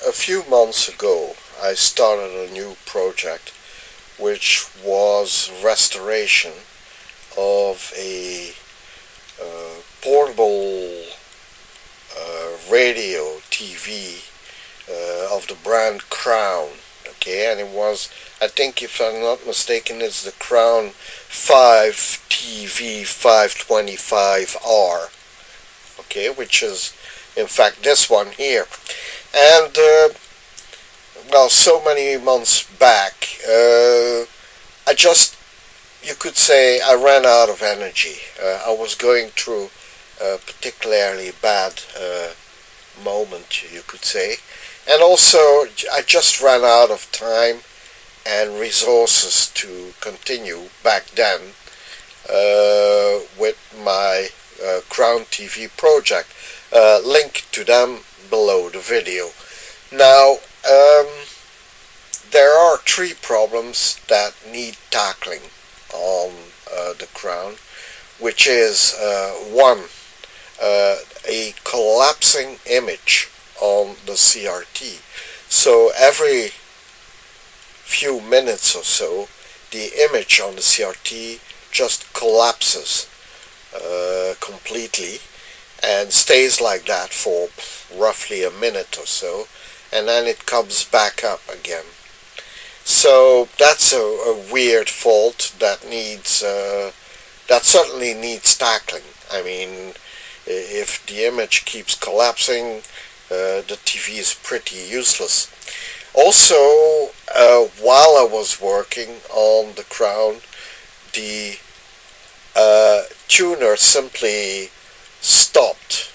a few months ago I started a new project which was restoration of a portable radio TV of the brand Crown. Okay, and it was, I think if I'm not mistaken, it's the Crown 5TV-525R. Okay, which is in fact this one here. And well, so many months back, you could say I ran out of energy. I was going through a particularly bad moment, you could say. And also, I just ran out of time and resources to continue back then with my Crown TV project. Link to them below the video. Now, there are three problems that need tackling on the Crown, which is one, a collapsing image on the CRT. So every few minutes or so, the image on the CRT just collapses completely and stays like that for roughly a minute or so, and then it comes back up again. So that's a weird fault that certainly needs tackling. I mean, if the image keeps collapsing, the TV is pretty useless. Also, while I was working on the Crown, the tuner simply stopped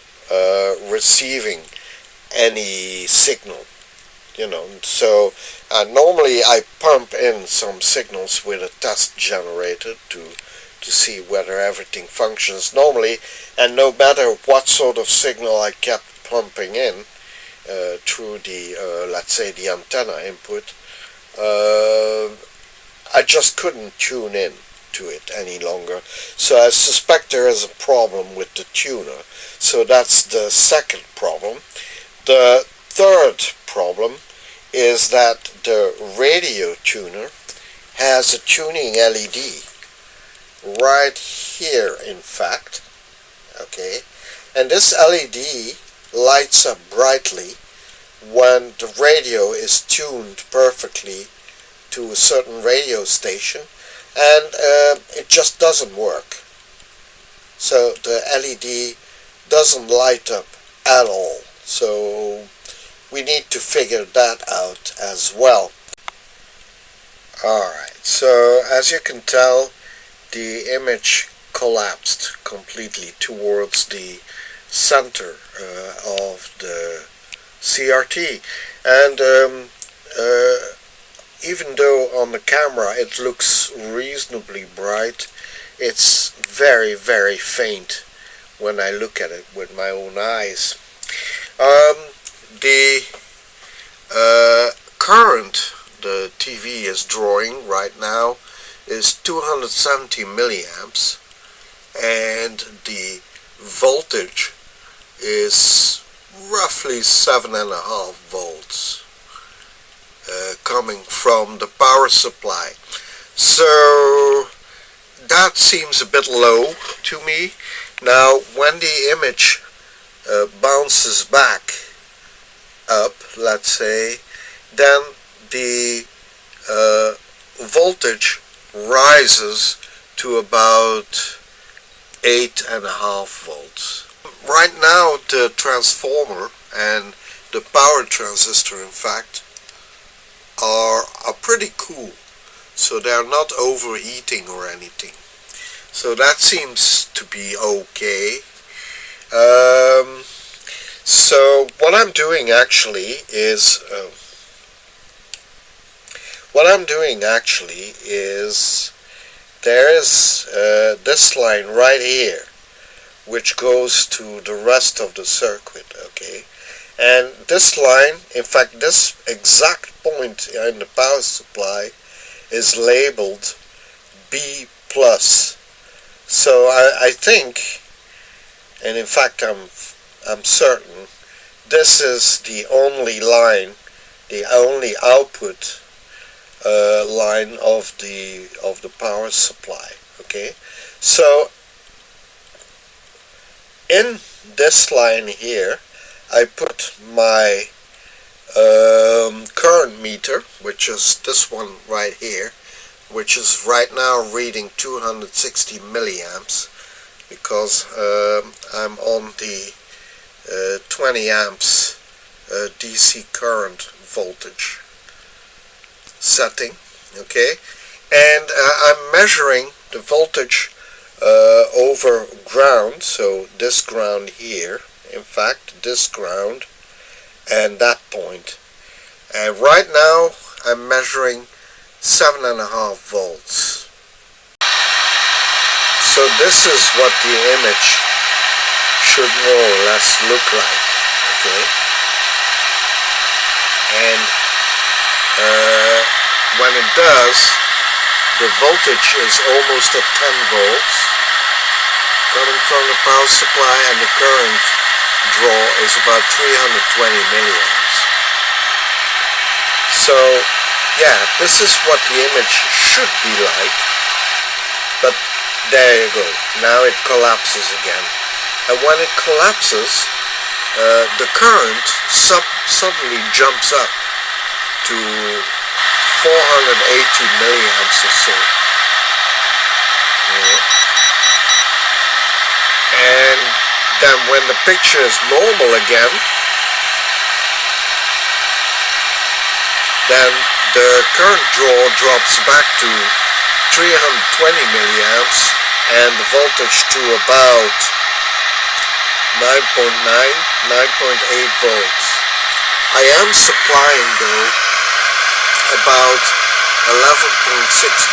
receiving any signal, so normally I pump in some signals with a test generator to see whether everything functions normally, and no matter what sort of signal I kept pumping in through the let's say the antenna input, I just couldn't tune in to it any longer. So I suspect there is a problem with the tuner. So that's the second problem. The third problem is that the radio tuner has a tuning LED right here, in fact. Okay, and this LED lights up brightly when the radio is tuned perfectly to a certain radio station, and it just doesn't work. So the LED doesn't light up at all. So we need to figure that out as well. Alright, so as you can tell, the image collapsed completely towards the center of the CRT, and even though on the camera it looks reasonably bright, it's very, very faint when I look at it with my own eyes. The current the TV is drawing right now is 270 milliamps, and the voltage is roughly 7.5 volts coming from the power supply. So that seems a bit low to me. Now when the image bounces back up, let's say, then the voltage rises to about 8.5 volts. Right now the transformer and the power transistor, in fact, are pretty cool, so they're not overheating or anything. So that seems to be okay. So what I'm doing actually is there is this line right here which goes to the rest of the circuit, okay? And this line, in fact this exact point in the power supply, is labeled B+. So I think, and in fact I'm certain, this is the only line the only output line of the power supply. Okay, so in this line here I put my current meter, which is this one right here, which is right now reading 260 milliamps, because I'm on the 20 amps DC current voltage setting. Okay, and I'm measuring the voltage over ground, so this ground here, in fact this ground and that point, and right now I'm measuring 7.5 volts. So this is what the image should more or less look like. Okay, and when it does, the voltage is almost at 10 volts coming from the power supply, and the current draw is about 320 milliamps. So yeah, this is what the image should be like, but there you go, now it collapses again. And when it collapses, the current suddenly jumps up to 480 milliamps or so. Yeah. And then when the picture is normal again, then the current draw drops back to 320 milliamps and the voltage to about 9.8 volts. I am supplying though about 11.6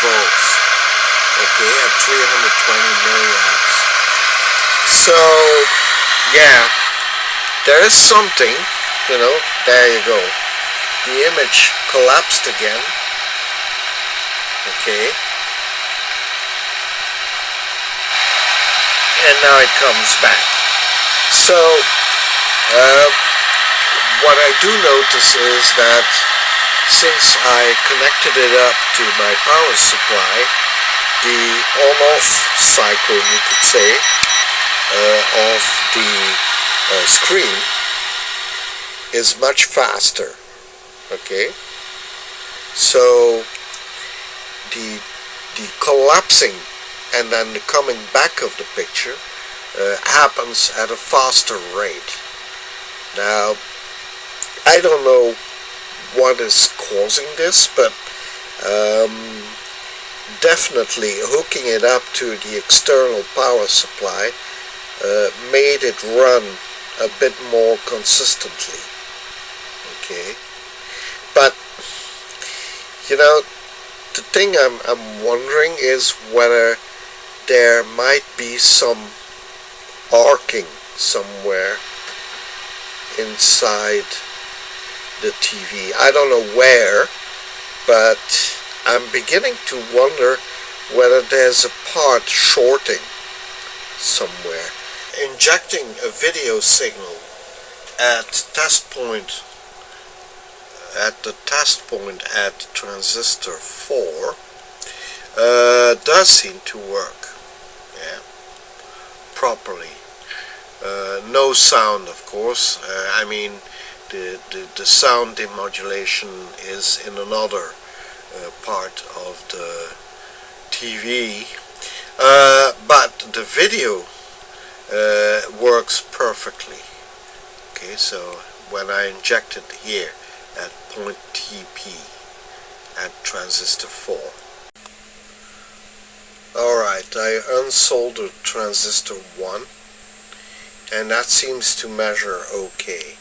volts, okay, at 320 milliamps. So yeah, there is something, you know, there you go. The image collapsed again, okay, and now it comes back. So what I do notice is that since I connected it up to my power supply, the on-off cycle, you could say, of the screen is much faster. Okay, so the collapsing and then the coming back of the picture happens at a faster rate. Now, I don't know what is causing this, but definitely hooking it up to the external power supply made it run a bit more consistently. Okay, but you know, the thing I'm wondering is whether there might be some arcing somewhere inside the TV. I don't know where, but I'm beginning to wonder whether there's a part shorting somewhere. Injecting a video signal at the test point at transistor 4 does seem to work, yeah, properly. No sound, of course. I mean, the sound demodulation is in another part of the TV, but the video works perfectly. Okay, so when I inject it here at point TP at transistor 4. Alright, I unsoldered transistor 1, and that seems to measure okay.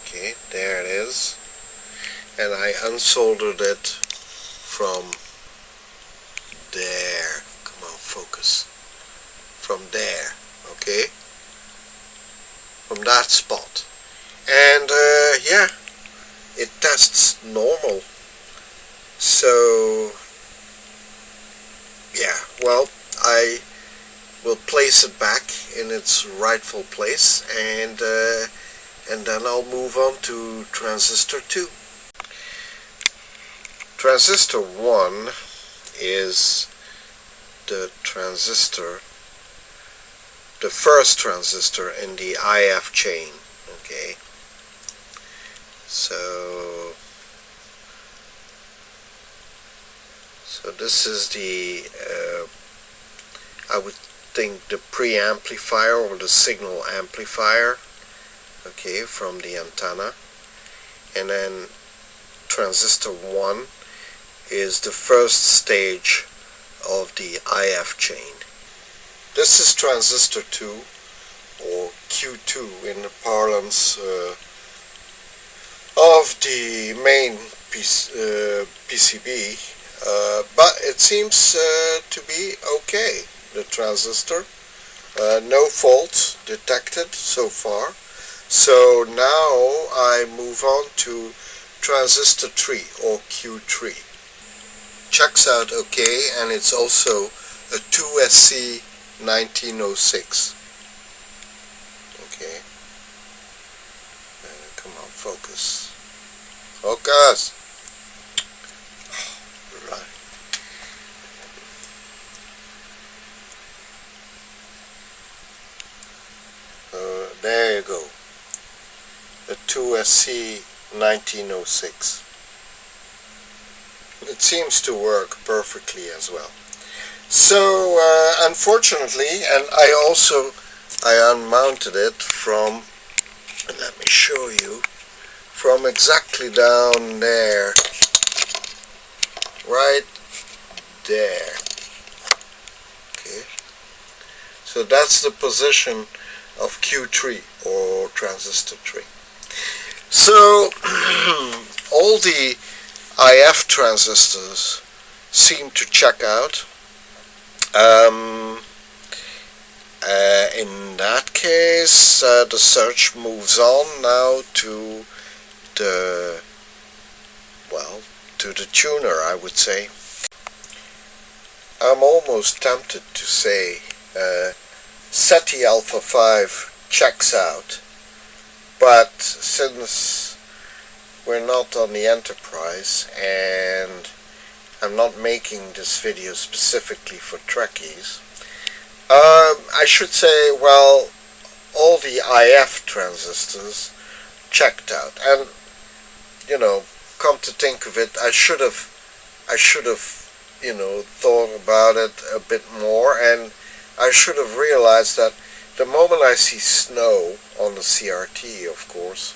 Okay, there it is. And I unsoldered it from there. Come on, focus. From there, okay? From that spot. And yeah, it tests normal. So yeah, well, I will place it back in its rightful place, and and then I'll move on to transistor 2. Transistor 1 is the transistor, the first transistor in the IF chain. Okay, so this is the I would think the preamplifier or the signal amplifier, okay, from the antenna. And then transistor 1 is the first stage of the IF chain. This is transistor 2, or Q2 in the parlance of the main PCB, but it seems to be okay, the transistor. No faults detected so far. So now I move on to transistor 3, or Q3. Checks out okay, and it's also a 2SC 1906. Okay. Come on, focus. Focus! Right. There you go. The 2SC 1906. It seems to work perfectly as well. So unfortunately, and I unmounted it from, let me show you, from exactly down there, right there. Okay, so that's the position of Q3, or transistor 3. So all the IF transistors seem to check out. In that case, the search moves on now to the tuner, I would say. I'm almost tempted to say SETI Alpha 5 checks out, but since we're not on the Enterprise and I'm not making this video specifically for Trekkies, I should say, well, all the IF transistors checked out. And you know, come to think of it, I should have thought about it a bit more, and I should have realized that the moment I see snow on the CRT, of course,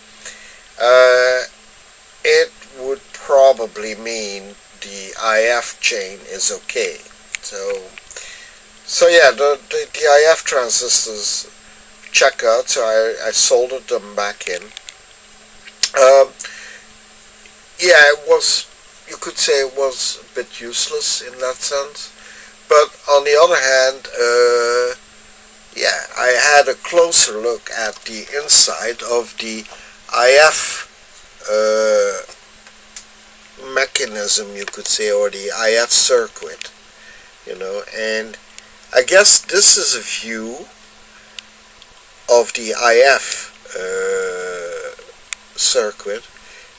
it would probably mean the IF chain is okay. So yeah, the IF transistors check out, so I soldered them back in. Yeah, it was, you could say it was a bit useless in that sense, but on the other hand, yeah, I had a closer look at the inside of the IF mechanism, you could say, or the IF circuit, and I guess this is a view of the IF circuit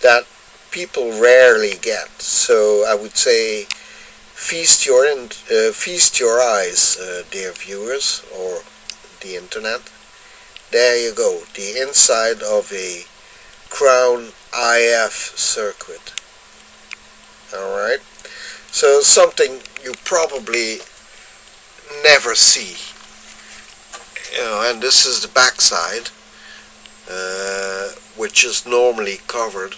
that people rarely get. So I would say feast your eyes, dear viewers, or the internet. There you go, the inside of a Crown IF circuit. Alright, so something you probably never see. And this is the backside, which is normally covered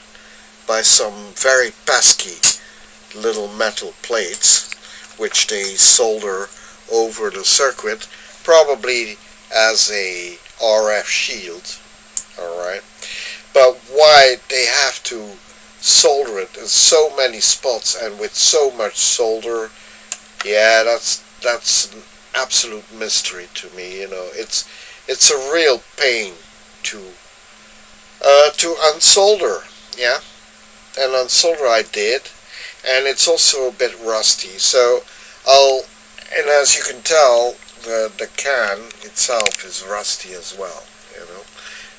by some very pesky little metal plates, which they solder over the circuit, probably as a RF shield. Alright, but why they have to solder it in so many spots and with so much solder, yeah, that's an absolute mystery to me. It's a real pain to unsolder, yeah, and unsolder I did, and it's also a bit rusty. So and as you can tell, the can itself is rusty as well,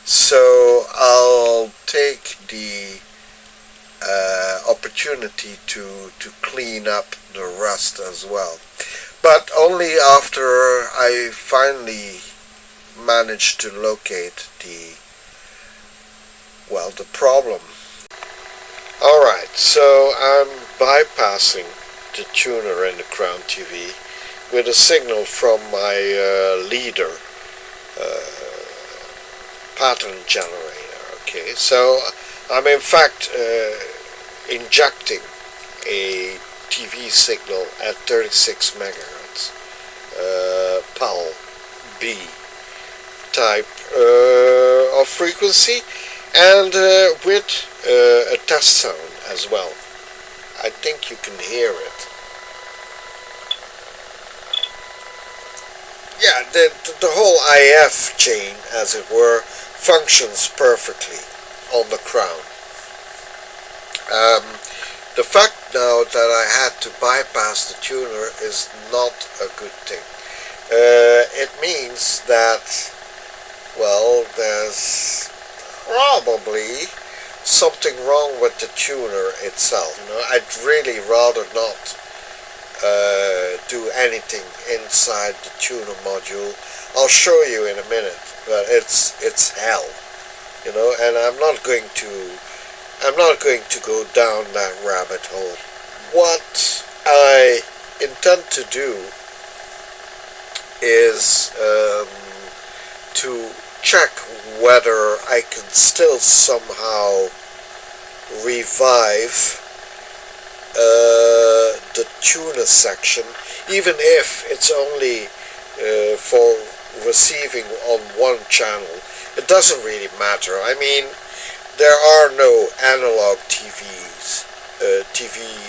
So I'll take the opportunity to clean up the rust as well, but only after I finally managed to locate the problem. Alright, so I'm bypassing the tuner in the Crown TV with a signal from my leader pattern generator. Okay, so I'm in fact injecting a TV signal at 36 megahertz PAL B type of frequency, and with a test sound as well. I think you can hear it. Yeah, the whole IF chain, as it were, functions perfectly on the Crown. The fact now that I had to bypass the tuner is not a good thing. It means that, well, there's probably something wrong with the tuner itself. You know, I'd really rather not do anything inside the tuner module. I'll show you in a minute, but it's hell, you know, and I'm not going to go down that rabbit hole. What I intend to do is to check whether I can still somehow revive the tuner section, even if it's only for receiving on one channel. It doesn't really matter. I mean, there are no analog TV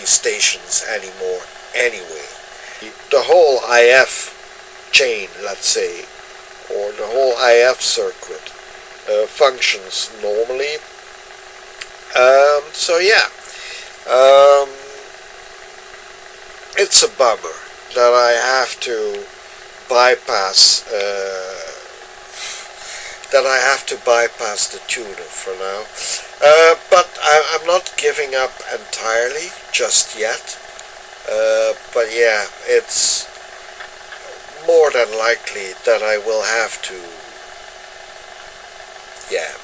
stations anymore anyway. The whole IF chain, let's say, or the whole IF circuit functions normally. So yeah, it's a bummer that I have to bypass the tuner for now. But I'm not giving up entirely just yet. But yeah, it's more than likely that I will have to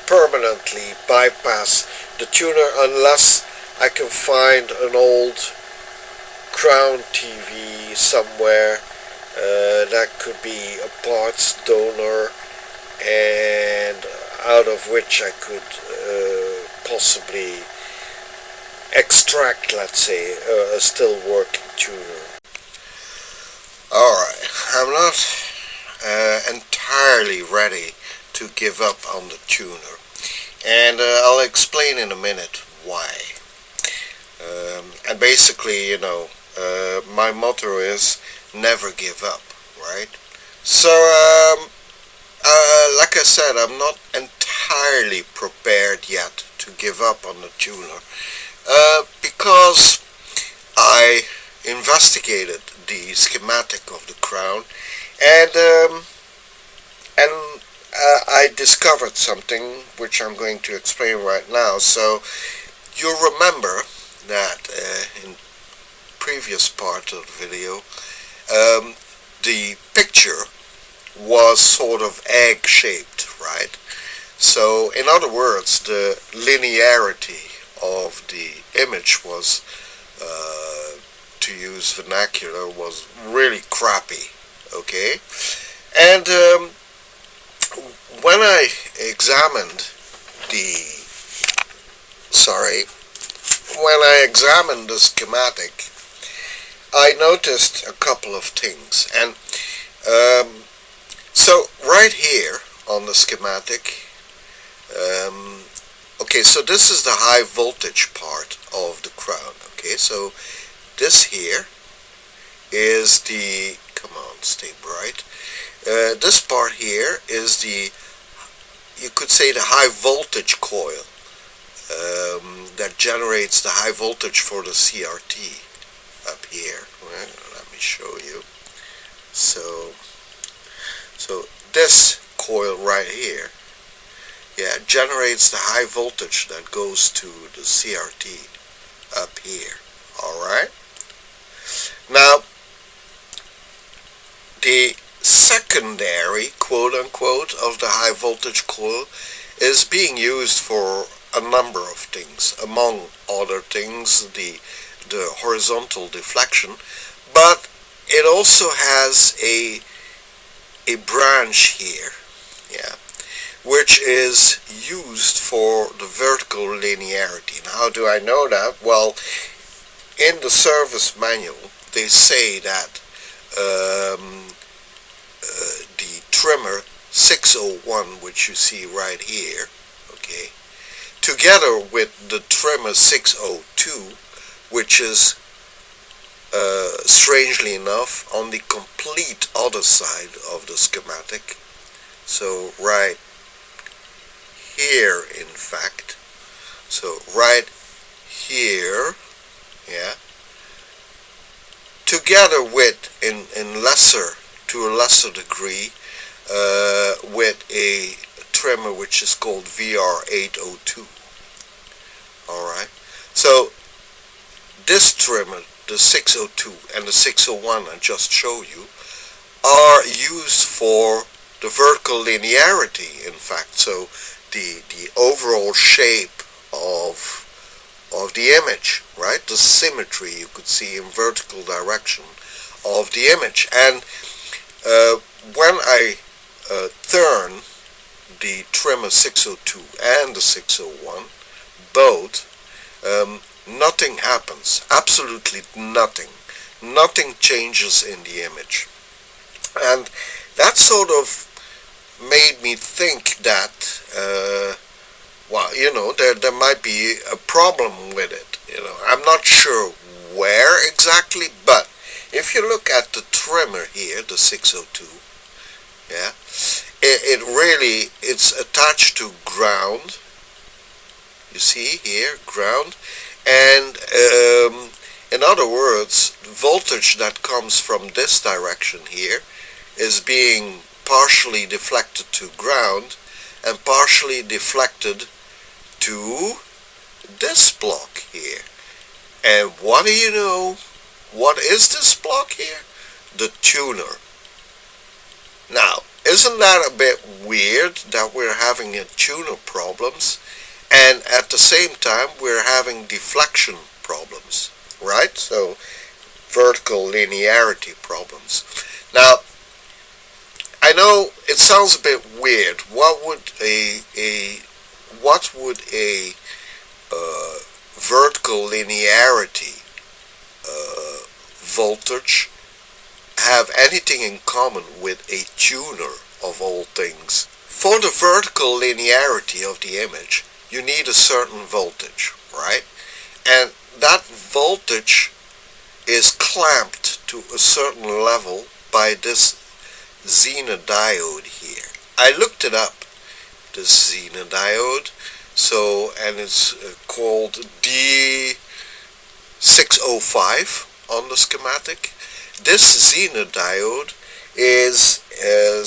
permanently bypass the tuner unless I can find an old Crown TV somewhere that could be a parts donor, and out of which I could possibly extract, let's say, a still working tuner. Alright, I'm not entirely ready to give up on the tuner, and I'll explain in a minute why. And basically, you know, my motto is never give up, right? So, like I said, I'm not entirely prepared yet to give up on the tuner, because I investigated the schematic of the Crown, and I discovered something which I'm going to explain right now. So you remember that in previous part of the video, the picture was sort of egg-shaped, right? So in other words, the linearity of the image was, to use vernacular, was really crappy, okay? And when I examined the schematic, I noticed a couple of things. And so right here on the schematic, okay, so this is the high voltage part of the Crown. Okay, so this here is the, come on, stay bright. This part here is the, you could say, the high voltage coil that generates the high voltage for the CRT up here. Well, let me show you. So this coil right here yeah, generates the high voltage that goes to the CRT up here. Alright? Now, the secondary, quote unquote, of the high voltage coil is being used for a number of things. Among other things, the horizontal deflection, but it also has a branch here, yeah, which is used for the vertical linearity. And how do I know that? Well, in the service manual, they say that the trimmer 601, which you see right here, okay, together with the trimmer 602, which is strangely enough on the complete other side of the schematic, so right here, in fact, so right here, yeah, together with, to a lesser degree, with a trimmer which is called VR802. Alright, so this trimmer, the 602 and the 601 I just showed you, are used for the vertical linearity, in fact, so the overall shape of the image, right? The symmetry you could see in vertical direction of the image. And when I turn the trimmer 602 and the 601, both, nothing happens. Absolutely nothing. Nothing changes in the image. And that sort of made me think that, well, you know, there might be a problem with it. You know, I'm not sure where exactly, but if you look at the trimmer here, the 602, yeah, it's attached to ground. You see here, ground, and in other words, voltage that comes from this direction here is being partially deflected to ground and partially deflected to this block here. And what do you know? What is this block here? The tuner. Now, isn't that a bit weird that we're having a tuner problems and at the same time we're having deflection problems, right? So vertical linearity problems. Now, I know it sounds a bit weird. What would a vertical linearity voltage have anything in common with a tuner of all things? For the vertical linearity of the image, you need a certain voltage, right? And that voltage is clamped to a certain level by this Zener diode here. I looked it up, this Zener diode, so, and it's called D605 on the schematic. This Zener diode is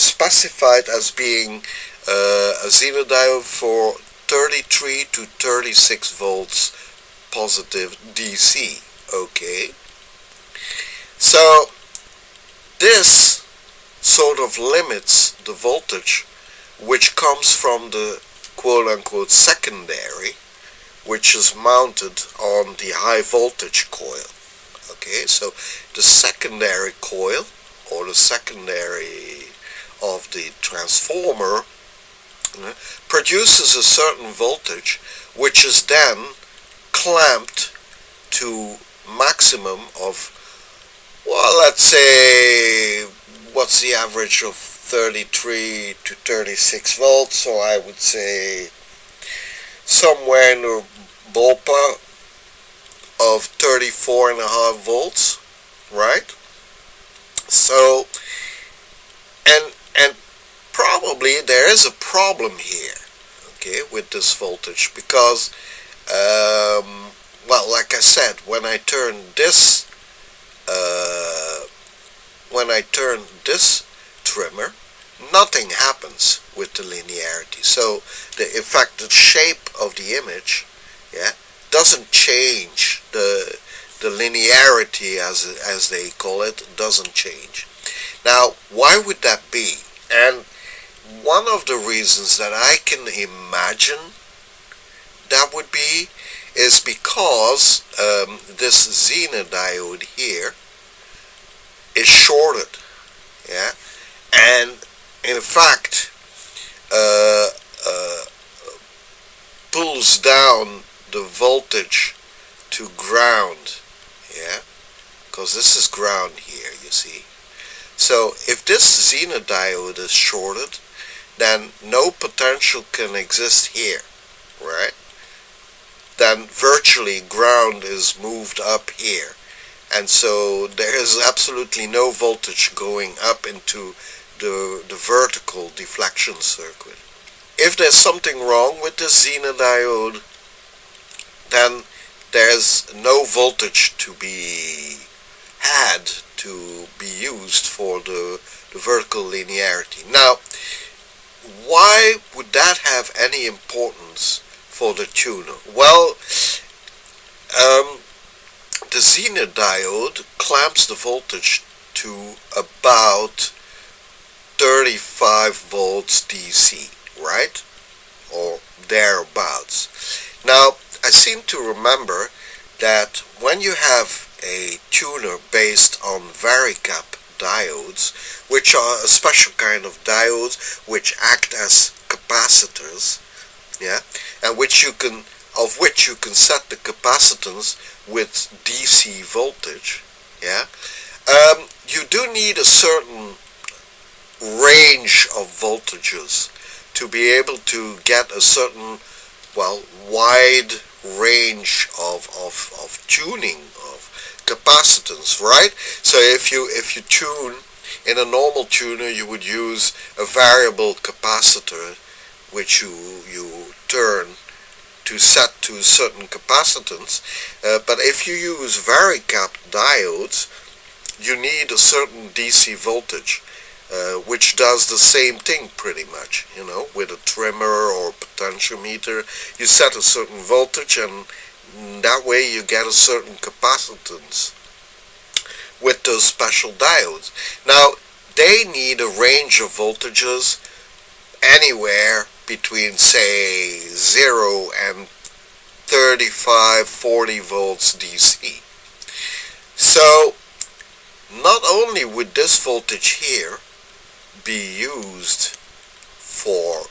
specified as being a Zener diode for 33 to 36 volts positive DC. Okay, so this sort of limits the voltage which comes from the quote-unquote secondary, which is mounted on the high voltage coil. Okay, so the secondary coil, or the secondary of the transformer, produces a certain voltage which is then clamped to maximum of, well, let's say, what's the average of 33 to 36 volts, so I would say somewhere in the ballpark of 34.5 volts, right? So, and probably there is a problem here, okay, with this voltage, because, well, like I said, when I turn this trimmer, nothing happens with the linearity. So in fact the shape of the image, yeah, doesn't change. The linearity, as they call it, doesn't change. Now, why would that be? And one of the reasons that I can imagine that would be is because this Zener diode here is shorted, yeah, and in fact pulls down the voltage to ground, yeah, because this is ground here, you see. So if this Zener diode is shorted, then no potential can exist here, right? Then virtually ground is moved up here, and so there is absolutely no voltage going up into the vertical deflection circuit. If there's something wrong with the Zener diode, then there's no voltage to be had to be used for the vertical linearity. Now, why would that have any importance for the tuner? Well, the Zener diode clamps the voltage to about 35 volts DC, right? Or thereabouts. Now, I seem to remember that when you have a tuner based on varicap diodes, which are a special kind of diodes which act as capacitors, yeah, and of which you can set the capacitance with DC voltage, yeah, you do need a certain range of voltages to be able to get a certain, well, wide range of tuning of capacitance, right? So if you tune in a normal tuner, you would use a variable capacitor which you turn to set to a certain capacitance, but if you use varicap diodes, you need a certain DC voltage, which does the same thing pretty much, you know, with a trimmer or potentiometer. You set a certain voltage, and that way you get a certain capacitance with those special diodes. Now, they need a range of voltages anywhere between, say, 0 and 35, 40 volts DC. So, not only would this voltage here be used for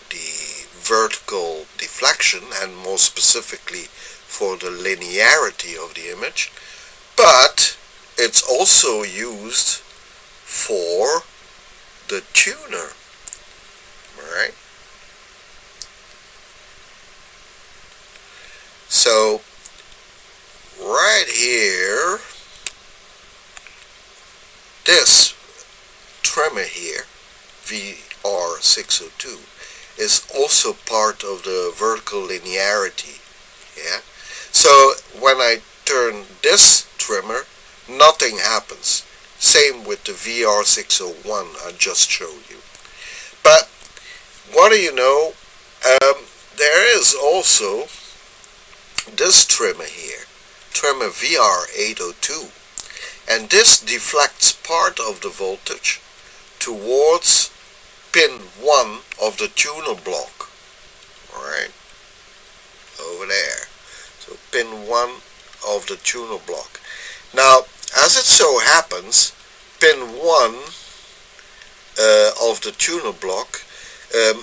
the vertical deflection, and more specifically for the linearity of the image, but it's also used for the tuner, right? So right here, this trimmer here, VR602, is also part of the vertical linearity, yeah? So when I turn this trimmer, nothing happens. Same with the VR601 I just showed you. But what do you know? There is also this trimmer here, trimmer VR802, and this deflects part of the voltage towards pin 1 of the tuner block, alright, over there. So pin 1 of the tuner block. Now, as it so happens, pin 1 of the tuner block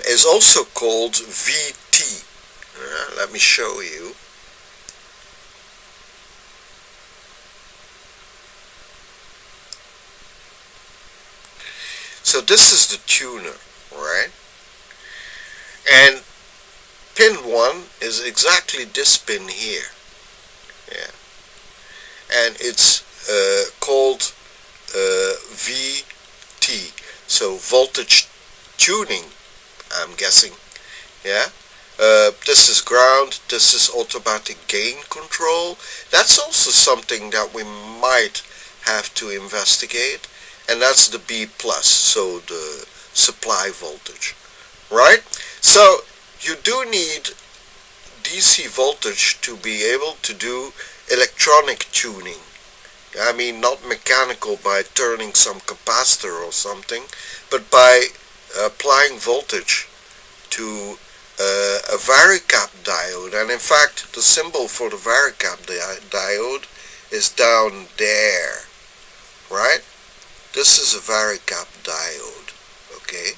is also called VT. Let me show you. So this is the tuner, right? And pin 1 is exactly this pin here. Yeah. And it's called VT. So voltage tuning, I'm guessing. Yeah. This is ground. This is automatic gain control. That's also something that we might have to investigate. And that's the B+, so the supply voltage, right? So you do need DC voltage to be able to do electronic tuning. I mean, not mechanical by turning some capacitor or something, but by applying voltage to a varicap diode. And in fact, the symbol for the varicap diode is down there, right? This is a varicap diode, okay?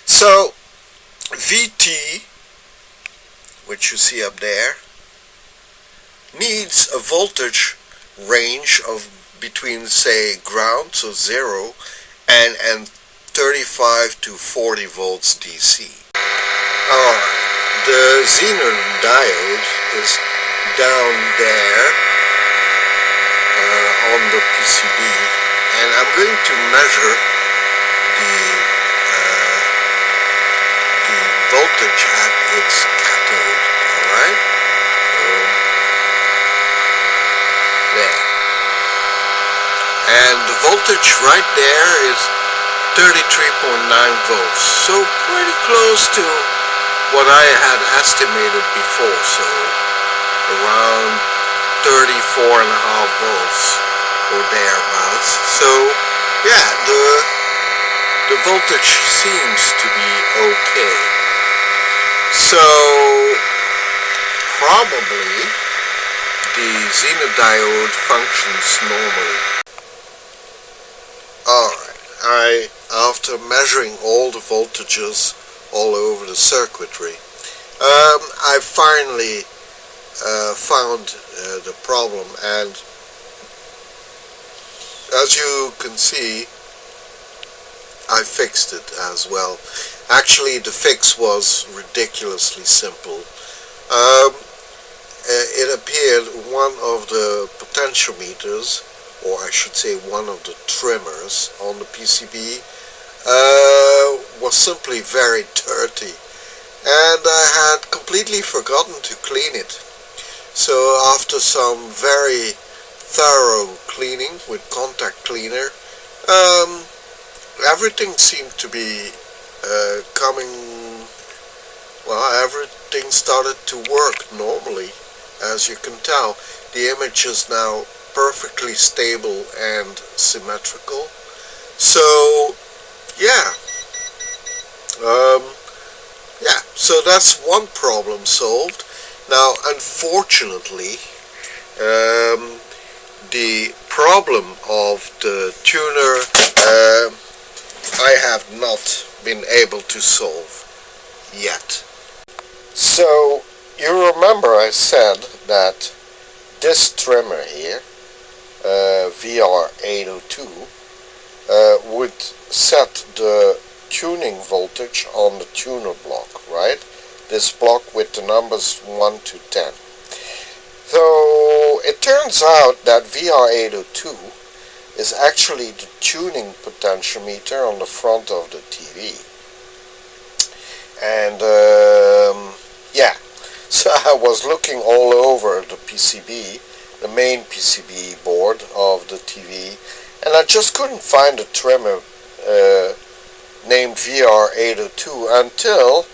So VT, which you see up there, needs a voltage range of between, say, ground, so 0, and 35 to 40 volts DC. Alright, the Zener diode is down there on the PCB, and I'm going to measure the voltage at its cathode. Alright, there, and the voltage right there is 33.9 volts, so pretty close to what I had estimated before, so around 34.5 volts or thereabouts. So yeah, the voltage seems to be okay. So probably the Zener diode functions normally. Alright, after measuring all the voltages all over the circuitry, I finally found the problem, and as you can see, I fixed it as well. Actually, the fix was ridiculously simple. It appeared one of the potentiometers, or I should say one of the trimmers on the PCB, was simply very dirty, and I had completely forgotten to clean it. So after some very thorough cleaning with contact cleaner, everything seemed to be everything started to work normally. As you can tell, the image is now perfectly stable and symmetrical. So yeah, so that's one problem solved. Now, unfortunately, the problem of the tuner I have not been able to solve yet. So you remember I said that this trimmer here, VR802, would set the tuning voltage on the tuner block, right? This block with the numbers 1 to 10. So it turns out that VR802 is actually the tuning potentiometer on the front of the TV. And yeah, so I was looking all over the PCB, the main PCB board of the TV, and I just couldn't find a trimmer named VR802 until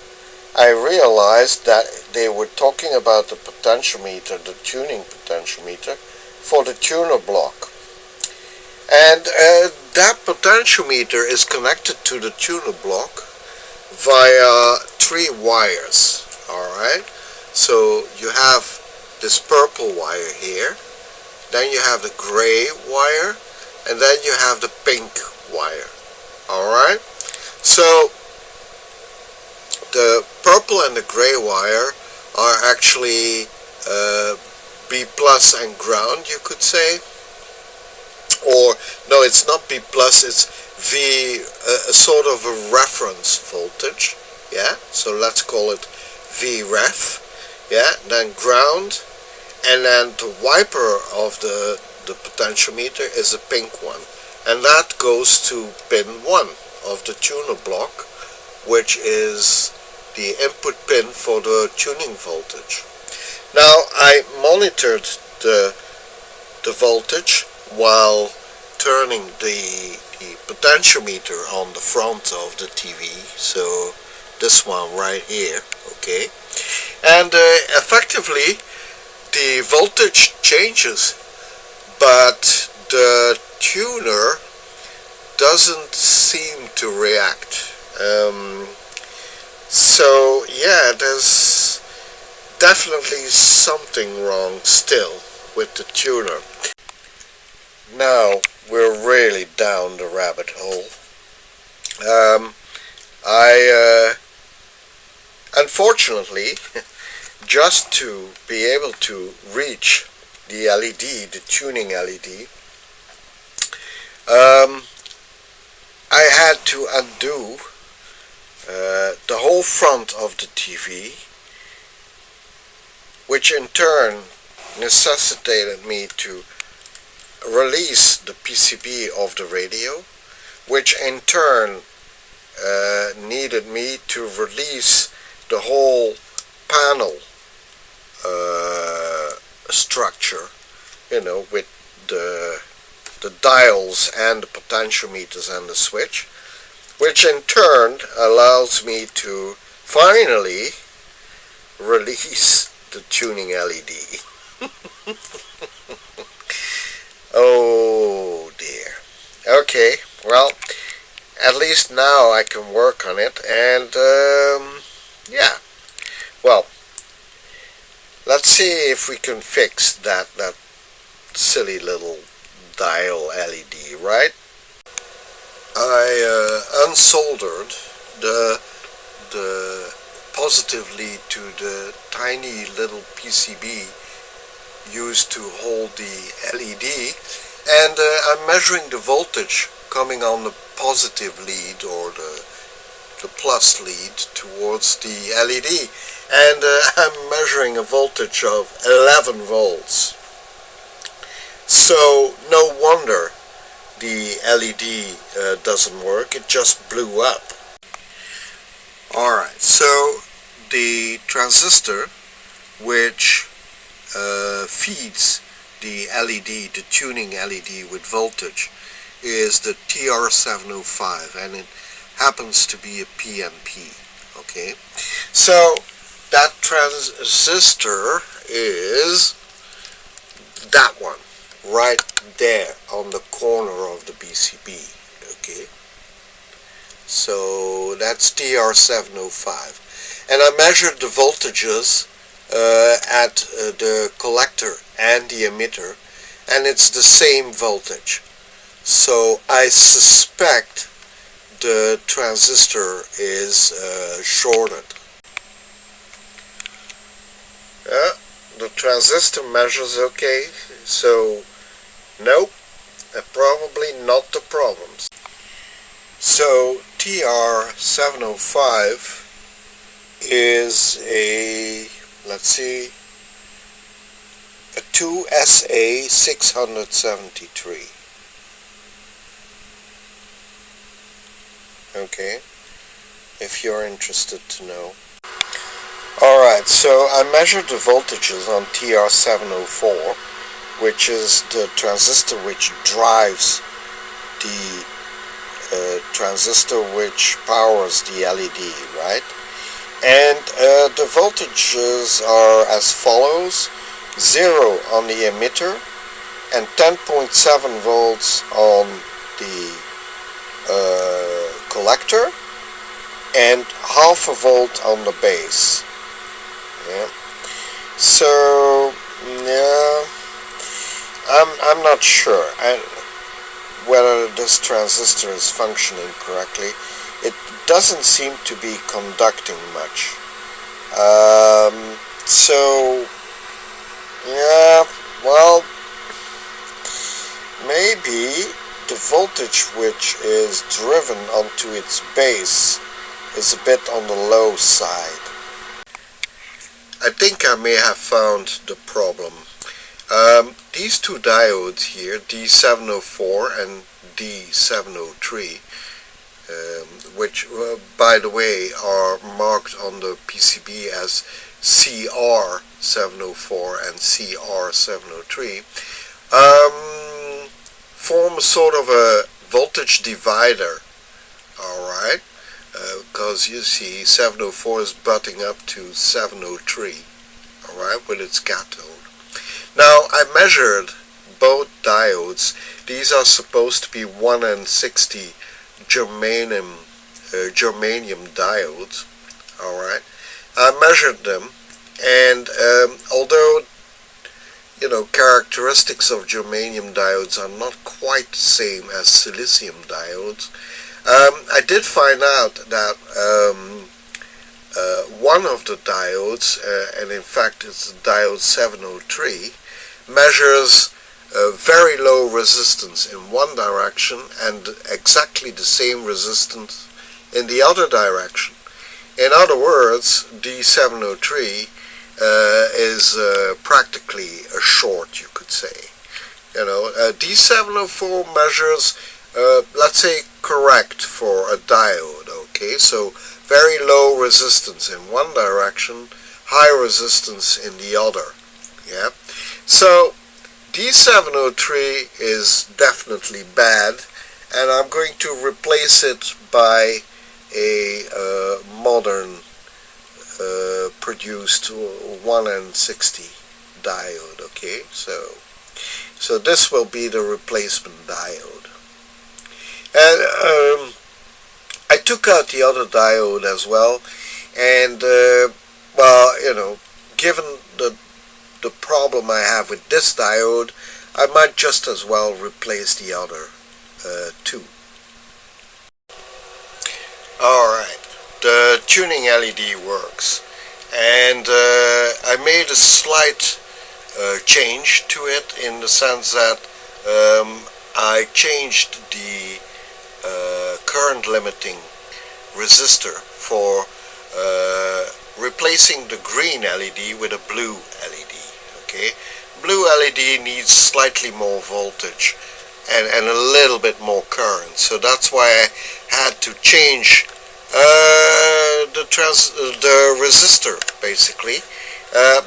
I realized that they were talking about the potentiometer, the tuning potentiometer, for the tuner block. And that potentiometer is connected to the tuner block via 3 wires, alright? So you have this purple wire here, then you have the gray wire, and then you have the pink wire, alright? So the purple and the gray wire are actually B plus and ground, you could say. Or, no, it's not B plus, it's V, a sort of a reference voltage, yeah? So let's call it Vref, yeah? Then ground, and then the wiper of the potentiometer is a pink one. And that goes to pin 1 of the tuner block, which is the input pin for the tuning voltage. Now, I monitored the voltage while turning the the potentiometer on the front of the TV, so this one right here, okay, and effectively the voltage changes, but the tuner doesn't seem to react. So yeah, there's definitely something wrong still with the tuner. Now we're really down the rabbit hole. Unfortunately, just to be able to reach the LED, the tuning LED, I had to undo the whole front of the TV, which in turn necessitated me to release the PCB of the radio, which in turn needed me to release the whole panel structure, with the dials and the potentiometers and the switch, which in turn allows me to finally release the tuning LED. Oh dear. Okay, well, at least now I can work on it, and yeah, well, let's see if we can fix that silly little dial LED, right? I unsoldered the positive lead to the tiny little PCB used to hold the LED, and I'm measuring the voltage coming on the positive lead, or the plus lead, towards the LED, and I'm measuring a voltage of 11 volts. So no wonder the LED doesn't work, it just blew up. Alright, so the transistor which feeds the LED, the tuning LED with voltage, is the TR705, and it happens to be a PNP. Okay, so that transistor is that one right there on the corner of the PCB. Okay, so that's TR705, and I measured the voltages at the collector and the emitter, and it's the same voltage. So I suspect the transistor is shorted. The transistor measures okay, so nope, probably not the problems. So TR705 is a, let's see, a 2SA673. Okay, if you're interested to know. Alright, so I measured the voltages on TR704, which is the transistor which drives the transistor which powers the LED, right? And the voltages are as follows: 0 on the emitter and 10.7 volts on the collector, and half a volt on the base. Yeah. So yeah, I'm not sure whether this transistor is functioning correctly. It doesn't seem to be conducting much. So yeah, well, maybe the voltage which is driven onto its base is a bit on the low side. I think I may have found the problem. These two diodes here, D704 and D703, which by the way are marked on the PCB as CR704 and CR703, form a sort of a voltage divider, alright, because you see 704 is butting up to 703, alright, with its cathode. Now I measured both diodes. These are supposed to be 1N60 germanium diodes, alright. I measured them, and although characteristics of germanium diodes are not quite the same as silicium diodes, I did find out that one of the diodes, and in fact it's the diode 703, measures very low resistance in one direction and exactly the same resistance in the other direction. In other words, D703 is practically a short, you could say. D704 measures, let's say, correct for a diode, okay? So very low resistance in one direction, high resistance in the other, yeah? So D703 is definitely bad, and I'm going to replace it by a modern produced 1N60 diode, okay? So this will be the replacement diode. And I took out the other diode as well, and well, given the problem I have with this diode, I might just as well replace the other two. Alright, the tuning LED works, and I made a slight change to it, in the sense that I changed the current limiting resistor for replacing the green LED with a blue LED. Okay, blue LED needs slightly more voltage and a little bit more current, so that's why I had to change the resistor basically.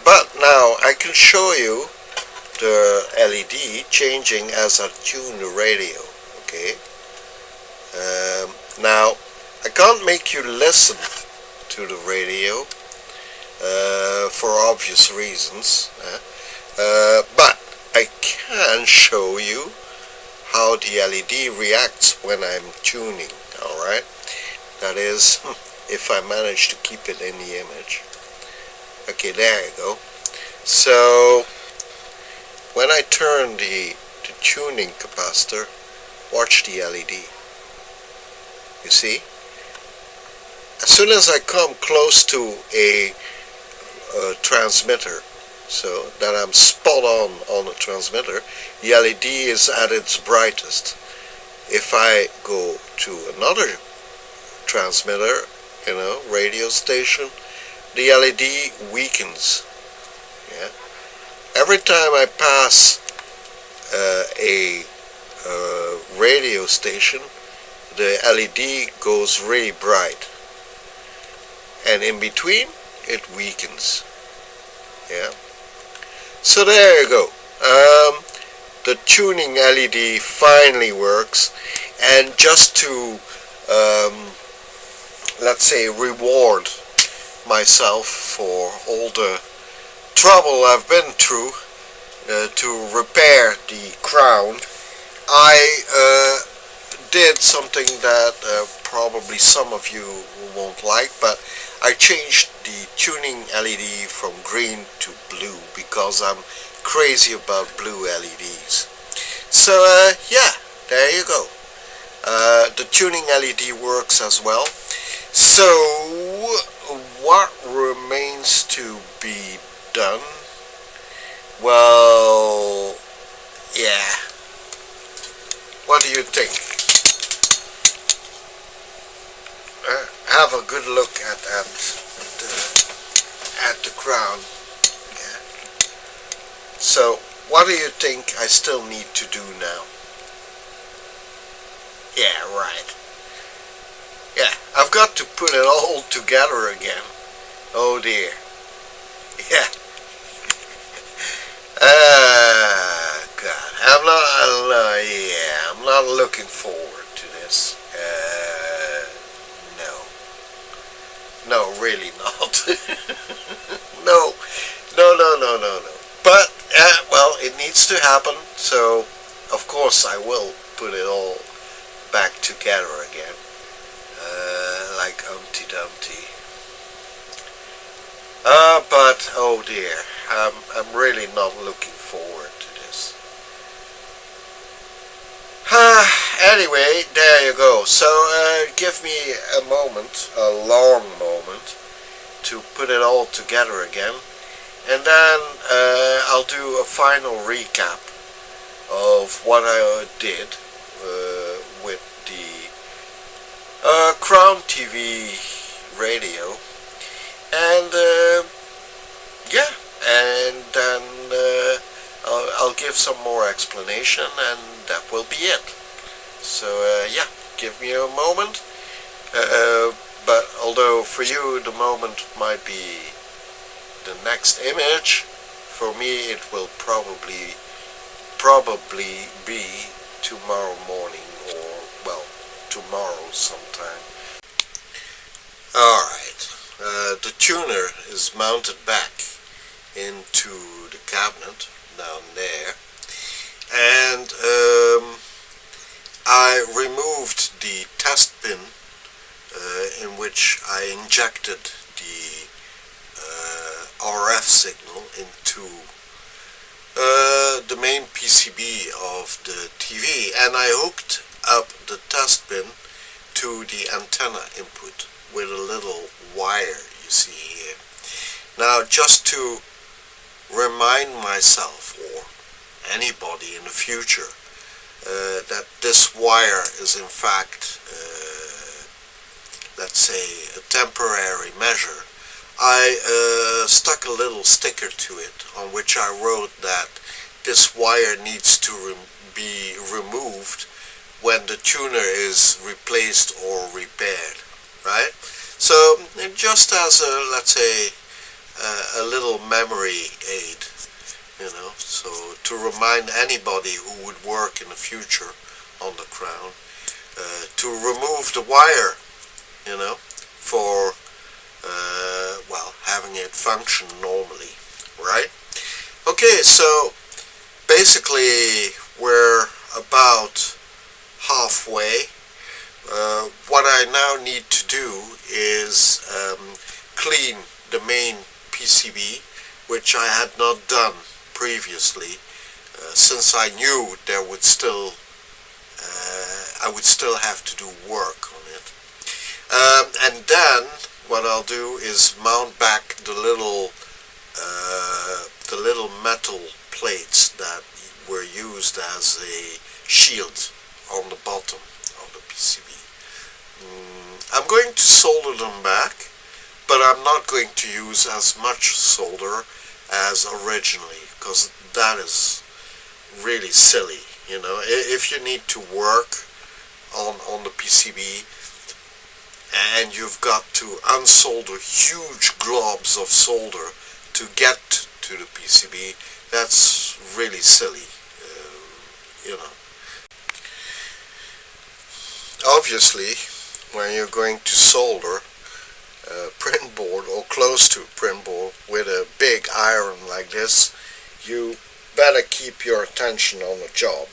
But now I can show you the LED changing as I tune the radio. Okay. Now I can't make you listen to the radio for obvious reasons, but I can show you how the LED reacts when I'm tuning. Alright, that is, if I manage to keep it in the image. Okay, there you go. So when I turn the tuning capacitor, watch the LED. You see? As soon as I come close to a transmitter, so that I'm spot on the transmitter, the LED is at its brightest. If I go to another transmitter, radio station, the LED weakens. Yeah. Every time I pass a radio station, the LED goes really bright, and in between it weakens. Yeah. So there you go. The tuning LED finally works, and just to let's say reward myself for all the trouble I've been through to repair the crown, I did something that probably some of you won't like, but I changed the tuning LED from green to blue because I'm crazy about blue LEDs. So yeah, there you go. The tuning LED works as well. So what remains to be done? Well, yeah. What do you think? Have a good look at the crown. Yeah. So, what do you think I still need to do now? Yeah, right. Yeah, I've got to put it all together again. Oh dear. Yeah. God, I'm not not looking forward to this. No. No, really not. No. No, no, no, no, no. But, well, it needs to happen, so of course I will put it all back together again. Like Humpty Dumpty. But, oh dear, I'm really not looking forward to this. Anyway, there you go. So, give me a moment, a long moment, to put it all together again. And then I'll do a final recap of what I did with the Crown TV radio. And yeah, and then I'll give some more explanation, and that will be it. So yeah, give me a moment. But although for you the moment might be the next image, for me it will probably be tomorrow morning, or well, tomorrow sometime. Alright, the tuner is mounted back into the cabinet down there, and I removed the test pin in which I injected the RF signal into the main PCB of the TV, and I hooked up the test pin to the antenna input with a little wire you see here. Now, just to remind myself or anybody in the future that this wire is in fact let's say a temporary measure, I stuck a little sticker to it on which I wrote that this wire needs to be removed when the tuner is replaced or repaired, right? So just as a, let's say, a little memory aid, you know, so to remind anybody who would work in the future on the Crown to remove the wire, you know, for well, having it function normally, right? Okay, so basically we're about halfway. What I now need to do is clean the main PCB, which I had not done previously, since I knew there would still I would still have to do work on it. And then what I'll do is mount back the little metal plates that were used as a shield on the bottom of the PCB. I'm going to solder them back, but I'm not going to use as much solder as originally, because that is really silly, you know. If you need to work on the PCB and you've got to unsolder huge globs of solder to get to the PCB, that's really silly, you know. Obviously, when you're going to solder a print board or close to a print board with a big iron like this, you better keep your attention on the job.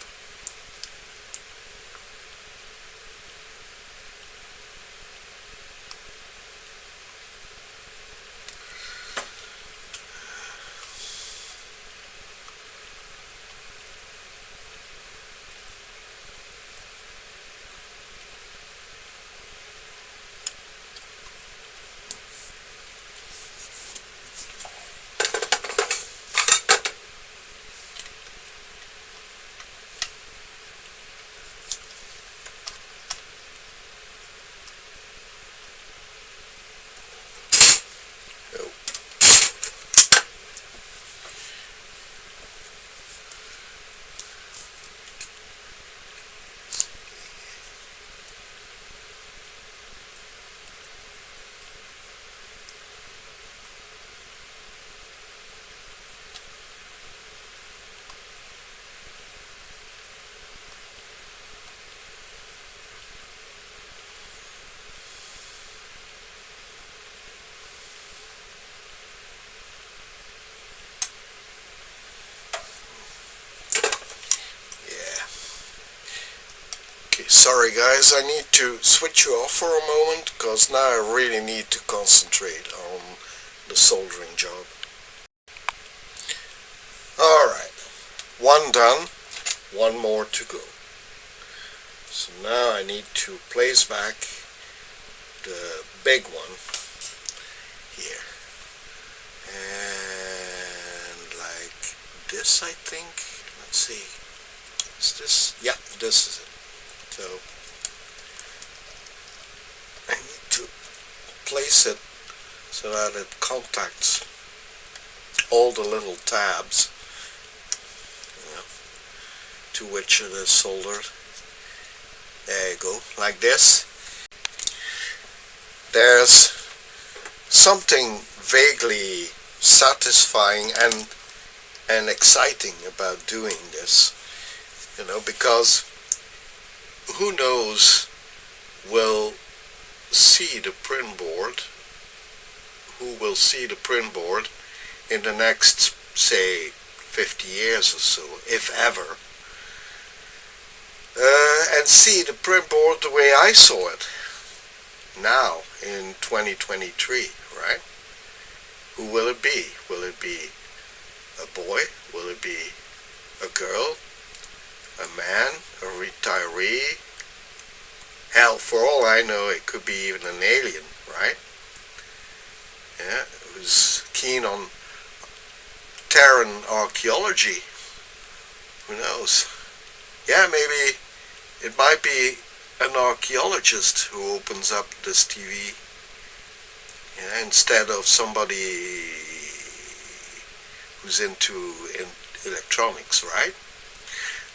Sorry guys, I need to switch you off for a moment because now I really need to concentrate on the soldering job. Alright, one done, one more to go. So now I need to place back the big one here. And like this, I think. Let's see. Is this? Yeah, this is it. So I need to place it so that it contacts all the little tabs, you know, to which it is soldered. There you go, like this. There's something vaguely satisfying and exciting about doing this, you know, because who knows will see the print board, who will see the print board in the next, say, 50 years or so, if ever, and see the print board the way I saw it now in 2023, right? Who will it be? Will it be a boy? Will it be a girl? A man? A retiree? Hell, for all I know, it could be even an alien, right? Yeah, who's keen on Terran archaeology. Who knows? Yeah, maybe it might be an archaeologist who opens up this TV, yeah, instead of somebody who's into electronics, right?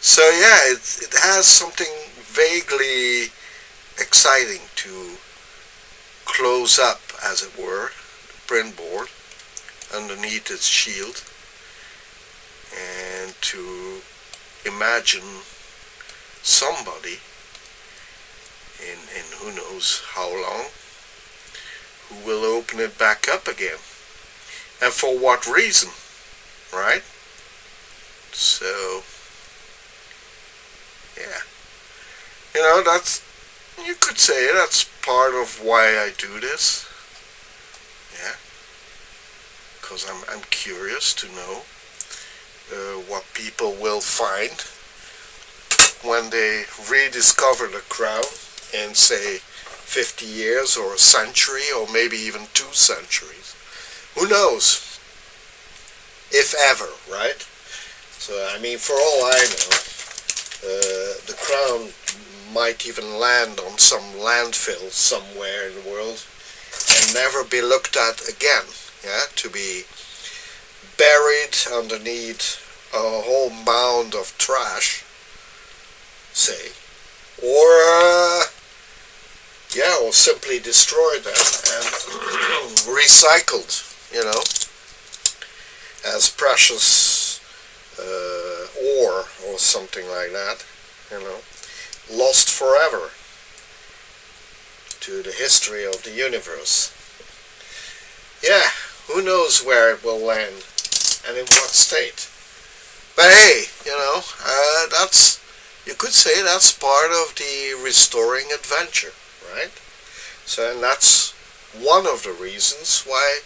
So yeah, it has something vaguely exciting to close up, as it were, the print board underneath its shield, and to imagine somebody in who knows how long who will open it back up again, and for what reason, right? So yeah, you know, that's, you could say that's part of why I do this. Yeah, because I'm curious to know what people will find when they rediscover the crown in, say, 50 years or a century or maybe even 2 centuries. Who knows? If ever, right? So, I mean, for all I know, the crown might even land on some landfill somewhere in the world and never be looked at again, yeah, to be buried underneath a whole mound of trash, say, or yeah, or simply destroyed and recycled, you know, as precious ore or something like that, you know, lost forever to the history of the universe. Yeah, who knows where it will land and in what state. But hey, you know, that's, you could say that's part of the restoring adventure, right? So, and that's one of the reasons why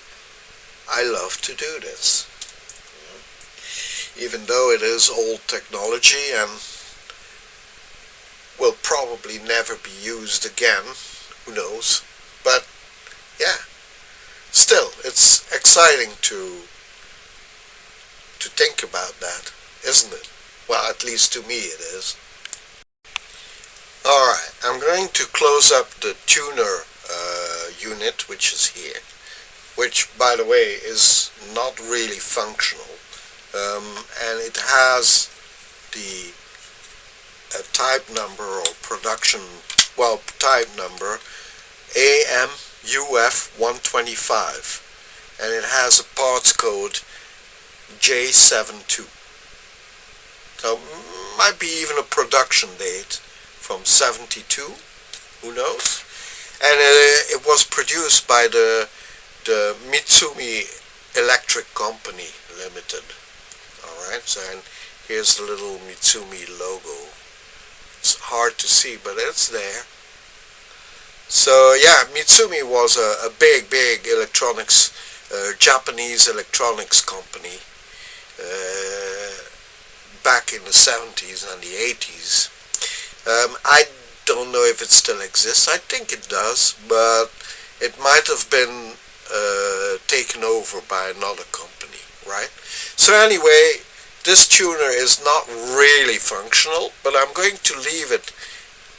I love to do this. Even though it is old technology and will probably never be used again, who knows, but yeah, still, it's exciting to think about that, isn't it? Well, at least to me it is. Alright, I'm going to close up the tuner unit, which is here, which, by the way, is not really functional, and it has the type number or production, well, type number AMUF125, and it has a parts code J72. So might be even a production date from 72, who knows? And it was produced by the Mitsumi Electric Company Limited. Alright, so and here's the little Mitsumi logo. It's hard to see, but it's there. So yeah, Mitsumi was a big electronics, Japanese electronics company back in the 70s and the 80s. I don't know if it still exists. I think it does, but it might have been taken over by another company, right? So anyway, this tuner is not really functional, but I'm going to leave it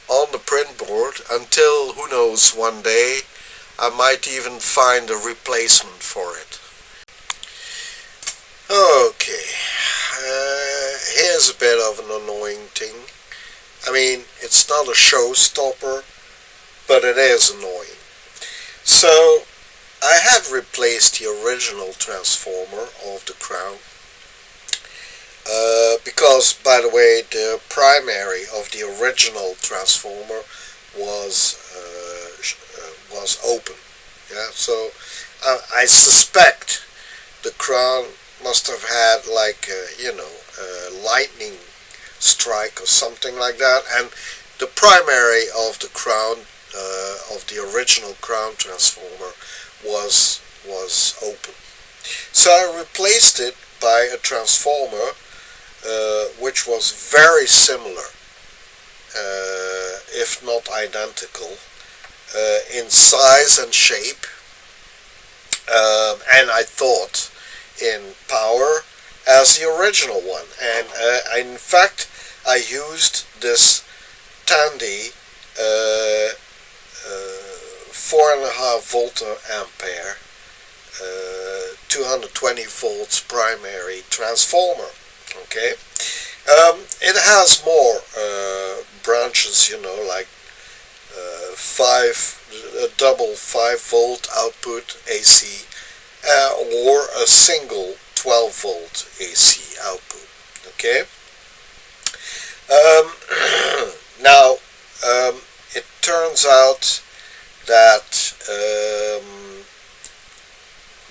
on the print board until, who knows, one day I might even find a replacement for it. Okay, here's a bit of an annoying thing. I mean, it's not a showstopper, but it is annoying. So, I had replaced the original transformer of the crown, because, by the way, the primary of the original transformer was open. Yeah, so I suspect the crown must have had like a lightning strike or something like that, and the primary of the crown of the original crown transformer was open. So I replaced it by a transformer which was very similar, if not identical, in size and shape, and I thought in power as the original one. And in fact, I used this Tandy 4.5 volt ampere 220 volts primary transformer. Okay, it has more branches, like double 5 volt output AC, or a single 12 volt AC output. Okay. Now, it turns out that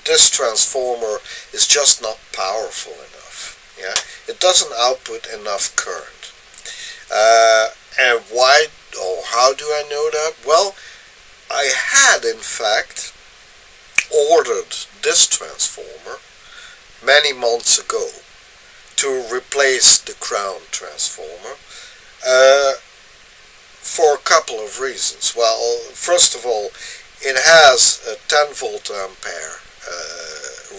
this transformer is just not powerful enough. Yeah, it doesn't output enough current. And why, or how do I know that? Well, I had in fact ordered this transformer many months ago to replace the crown transformer for a couple of reasons. Well, first of all, it has a 10 volt ampere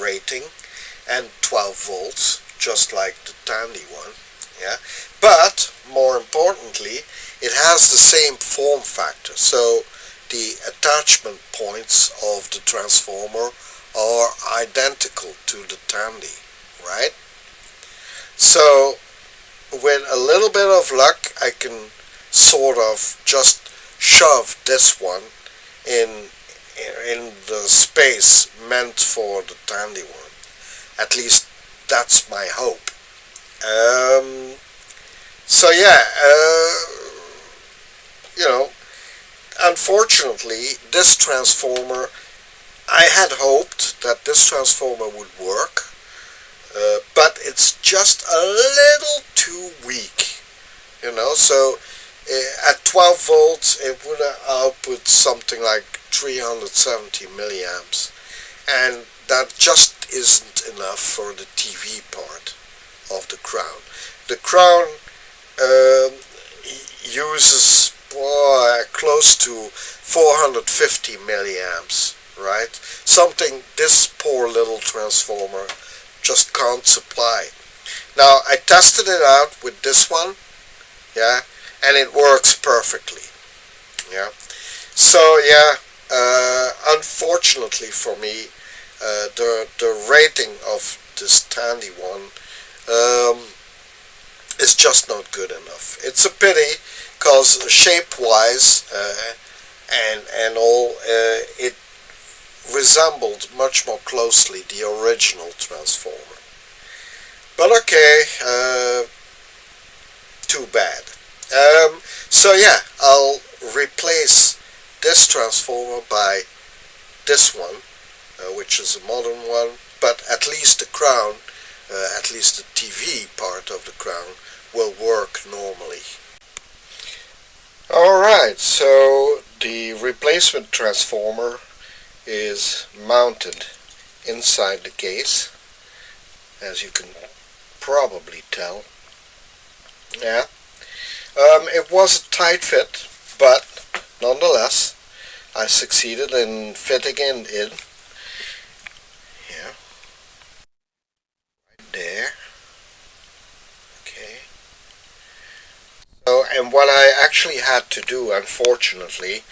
rating and 12 volts, just like the Tandy one. Yeah, but more importantly, it has the same form factor. So the attachment points of the transformer are identical to the Tandy, right? So with a little bit of luck, I can sort of just shove this one in the space meant for the Tandy one. At least that's my hope. So yeah, unfortunately, this transformer, I had hoped that this transformer would work, but it's just a little too weak, so at 12 volts it would output something like 370 milliamps, and that just isn't enough for the TV part of the crown. The crown uses close to 450 milliamps, right? Something this poor little transformer just can't supply. Now, I tested it out with this one, yeah, and it works perfectly, yeah. So, yeah, unfortunately for me, the rating of this Tandy one is just not good enough. It's a pity, because shape-wise and all, it resembled much more closely the original transformer. But okay, too bad. So yeah, I'll replace this transformer by this one, which is a modern one, but at least the crown, at least the TV part of the crown, will work normally. Alright, so the replacement transformer is mounted inside the case, as you can probably tell. Yeah. It was a tight fit, but nonetheless, I succeeded in fitting it in. Yeah, right there. Okay. So, and what I actually had to do, unfortunately,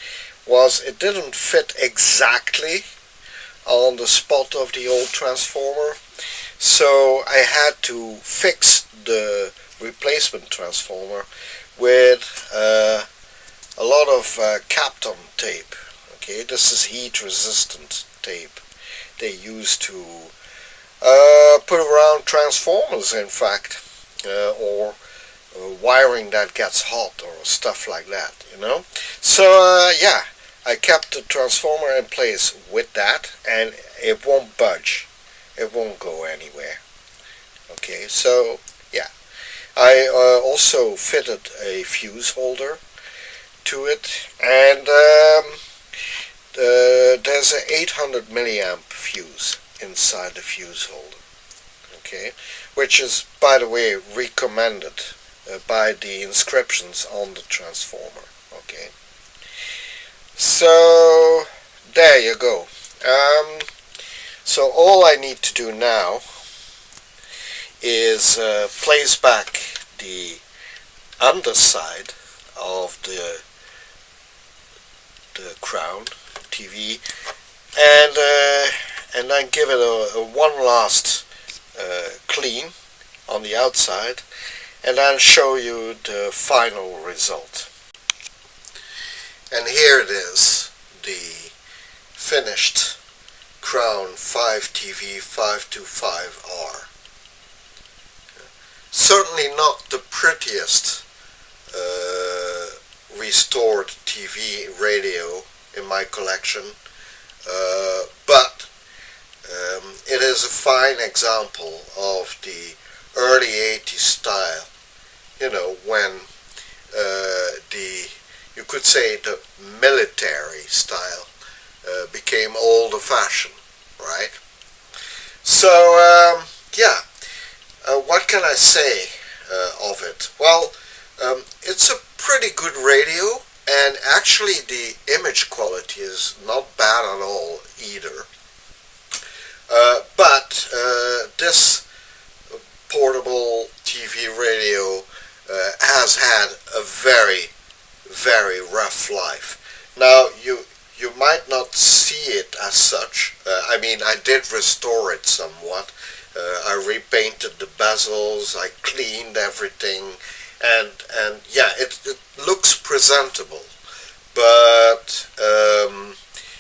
was it didn't fit exactly on the spot of the old transformer. So I had to fix the replacement transformer with a lot of Kapton tape. Okay, this is heat resistant tape they use to put around transformers, in fact, or wiring that gets hot or stuff like that, you know. So yeah, I kept the transformer in place with that, and it won't budge. It won't go anywhere. Okay, so yeah, I also fitted a fuse holder to it, and there's an 800 milliamp fuse inside the fuse holder. Okay, which is, by the way, recommended by the inscriptions on the transformer. Okay, so there you go. So all I need to do now is place back the underside of the crown TV, and then give it a one last clean on the outside, and then show you the final result. And here it is, the finished crown 5TV-525R. Certainly not the prettiest restored TV radio in my collection, but it is a fine example of the early 80s style, you know, when you could say the military style became old-fashioned, right? So, yeah, what can I say of it? Well, it's a pretty good radio, and actually the image quality is not bad at all either. But this portable TV radio has had a very, very rough life. Now, you might not see it as such. I mean, I did restore it somewhat. I repainted the bezels, I cleaned everything, and yeah, it looks presentable. But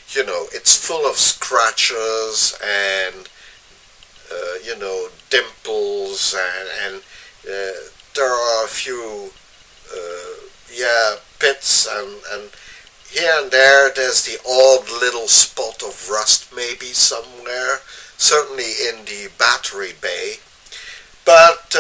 you know, it's full of scratches and you know, dimples, and there are a few yeah, pits, and here and there's the odd little spot of rust maybe somewhere, certainly in the battery bay. But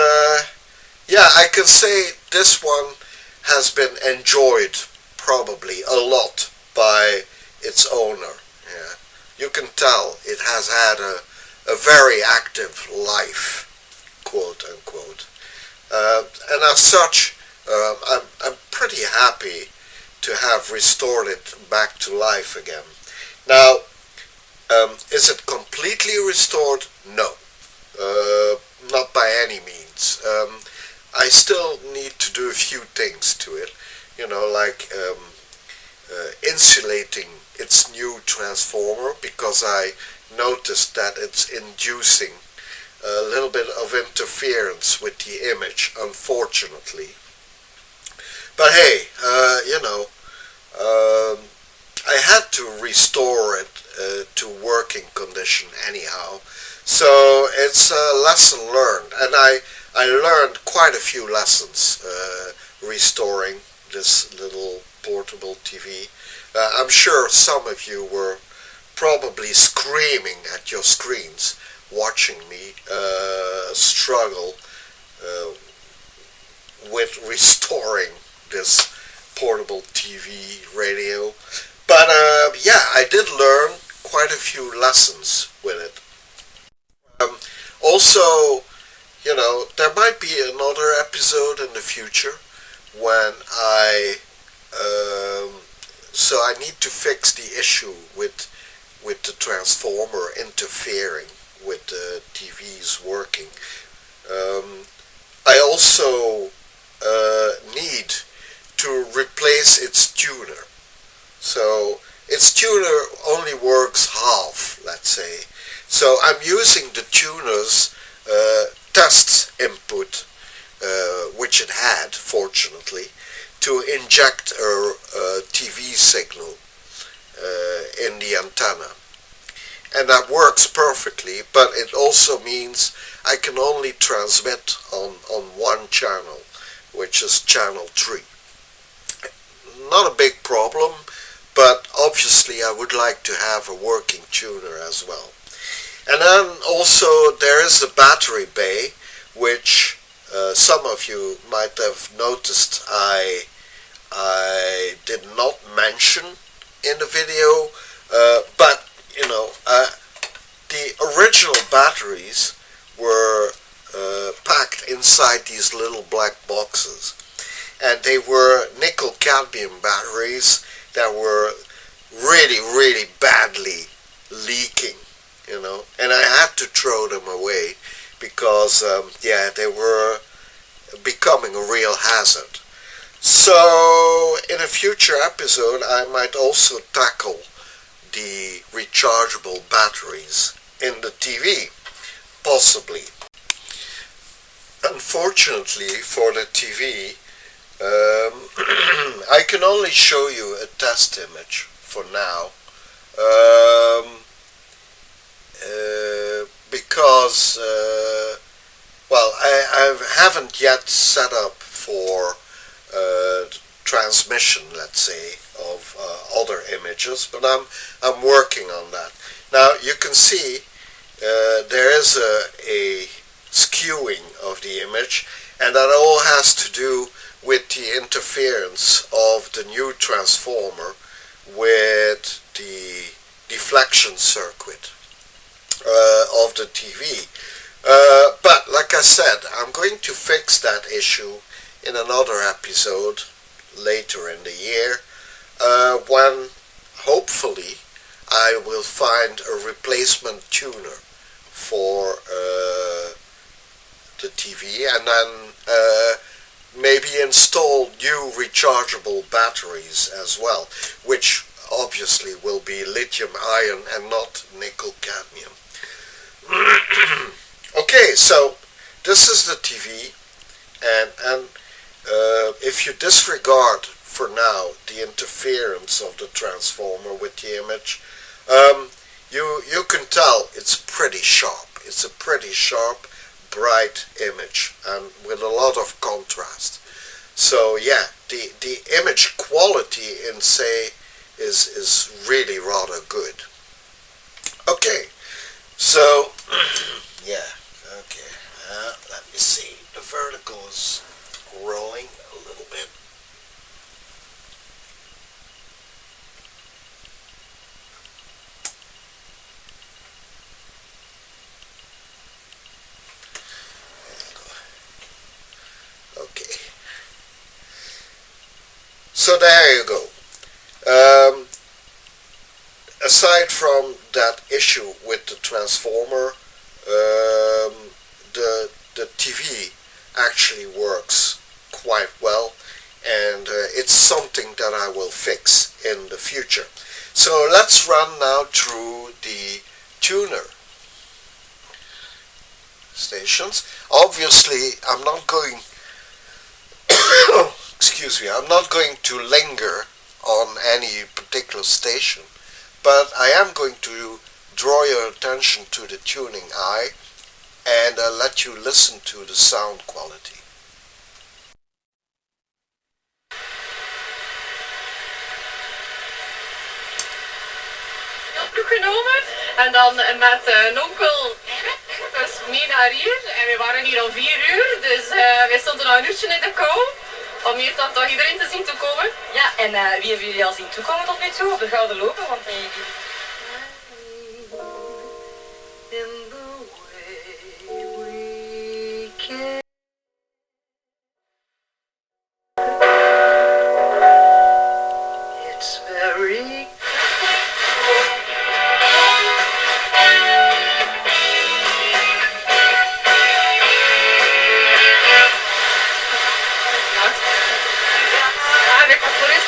yeah, I can say this one has been enjoyed probably a lot by its owner. Yeah. You can tell it has had a very active life, quote unquote. And as such, I'm pretty happy to have restored it back to life again. Now, is it completely restored? No, not by any means. I still need to do a few things to it, you know, like insulating its new transformer, because I noticed that it's inducing a little bit of interference with the image, unfortunately. But hey, you know, I had to restore it to working condition anyhow. So it's a lesson learned, and I learned quite a few lessons restoring this little portable TV. I'm sure some of you were probably screaming at your screens watching me struggle with restoring this portable TV radio. But yeah, I did learn quite a few lessons with it. Also, you know, there might be another episode in the future when so I need to fix the issue with the transformer interfering with the TV's working. I also need to replace its tuner. So its tuner only works half, let's say. So I'm using the tuner's test input, which it had, fortunately, to inject a TV signal in the antenna. And that works perfectly, but it also means I can only transmit on one channel, which is channel 3. Not a big problem, but obviously I would like to have a working tuner as well. And then also there is the battery bay, which some of you might have noticed I did not mention in the video, but you know, the original batteries were packed inside these little black boxes, and they were nickel cadmium batteries that were really badly leaking, you know, and I had to throw them away because yeah, they were becoming a real hazard. So in a future episode I might also tackle the rechargeable batteries in the TV, possibly. Unfortunately for the TV, I can only show you a test image for now, because well, I haven't yet set up for transmission, let's say, of other images, but I'm working on that. Now you can see there is a skewing of the image, and that all has to do with the interference of the new transformer with the deflection circuit of the TV. But like I said, I'm going to fix that issue in another episode later in the year, when hopefully I will find a replacement tuner for the TV, and then maybe install new rechargeable batteries as well, which obviously will be lithium ion and not nickel cadmium. Okay, so this is the TV, and if you disregard for now the interference of the transformer with the image, you can tell it's pretty sharp. It's a pretty sharp, bright image, and with a lot of contrast. So yeah, the image quality in say is really rather good. Okay, so yeah, okay, let me see, the vertical is rolling a little bit. Okay, so there you go. Aside from that issue with the transformer, the TV actually works quite well, and it's something that I will fix in the future. So let's run now through the tuner stations. Obviously I'm not going excuse me, I'm not going to linger on any particular station, but I am going to draw your attention to the tuning eye and let you listen to the sound quality. Genomen en dan met onkel dus mee naar hier en we waren hier al 4 uur, dus wij stonden al een uurtje in de kou. Om hier dan toch iedereen te zien toekomen? Ja, en wie hebben jullie al zien toekomen tot nu toe op de Gouden Lopen? Want in the way we can. It's very Ja, weet wat voor is.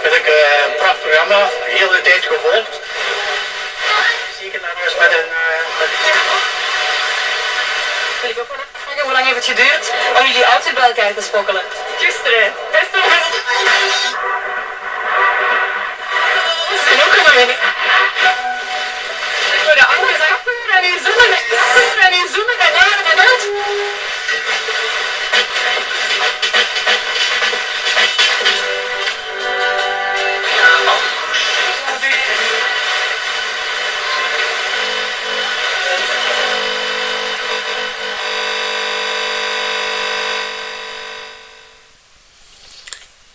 Vind ik een prachtig programma, de hele tijd gevolgd. Zeker dan eens met een... Wil ik ook wel even vragen, hoe lang heeft het geduurd om jullie outfit bij elkaar te spokkelen? Gisteren. Best wel eens. Dat is ook een wenig. Voor de anderen zijn afgehuurd en die zoomen en naar en uit.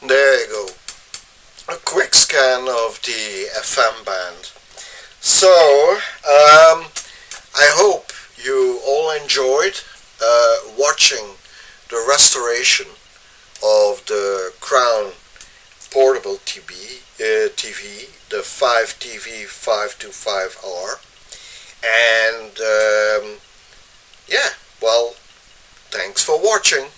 There you go. A quick scan of the FM band. So, I hope you all enjoyed watching the restoration of the Crown portable TV, the 5TV-525R. And yeah, well, thanks for watching.